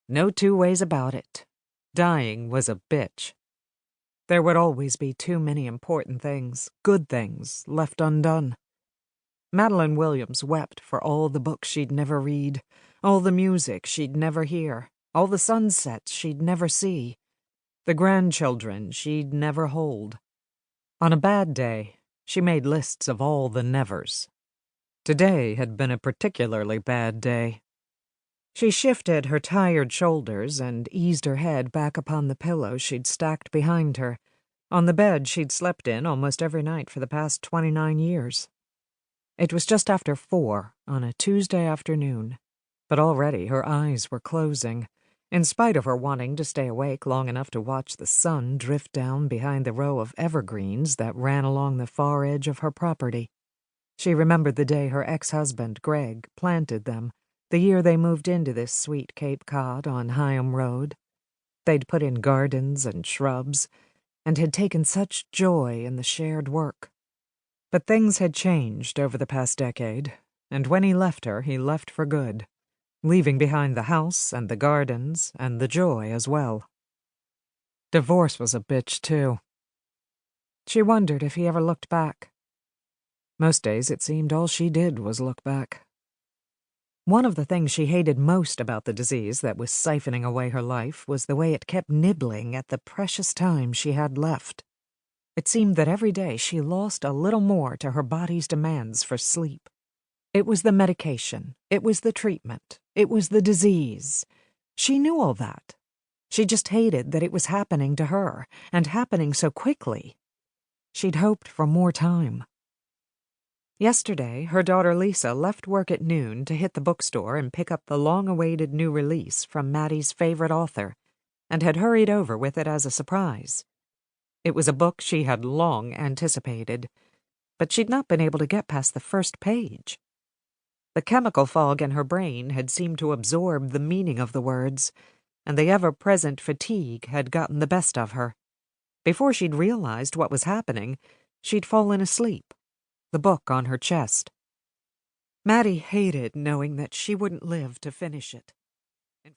No two ways about it. Dying was a bitch. There would always be too many important things, good things, left undone. Madeline Williams wept for all the books she'd never read, all the music she'd never hear, all the sunsets she'd never see, the grandchildren she'd never hold. On a bad day, she made lists of all the nevers. Today had been a particularly bad day. She shifted her tired shoulders and eased her head back upon the pillow she'd stacked behind her, on the bed she'd slept in almost every night for the past 29 years. It was just after 4 on a Tuesday afternoon, but already her eyes were closing, in spite of her wanting to stay awake long enough to watch the sun drift down behind the row of evergreens that ran along the far edge of her property. She remembered the day her ex-husband, Greg, planted them, the year they moved into this sweet Cape Cod on Hyam Road. They'd put in gardens and shrubs, and had taken such joy in the shared work. But things had changed over the past decade, and when he left her, he left for good, leaving behind the house and the gardens and the joy as well. Divorce was a bitch, too. She wondered if he ever looked back. Most days it seemed all she did was look back. One of the things she hated most about the disease that was siphoning away her life was the way it kept nibbling at the precious time she had left. It seemed that every day she lost a little more to her body's demands for sleep. It was the medication. It was the treatment. It was the disease. She knew all that. She just hated that it was happening to her, and happening so quickly. She'd hoped for more time. Yesterday, her daughter Lisa left work at noon to hit the bookstore and pick up the long-awaited new release from Maddie's favorite author, and had hurried over with it as a surprise. It was a book she had long anticipated, but she'd not been able to get past the first page. The chemical fog in her brain had seemed to absorb the meaning of the words, and the ever-present fatigue had gotten the best of her. Before she'd realized what was happening, she'd fallen asleep, the book on her chest. Maddie hated knowing that she wouldn't live to finish it.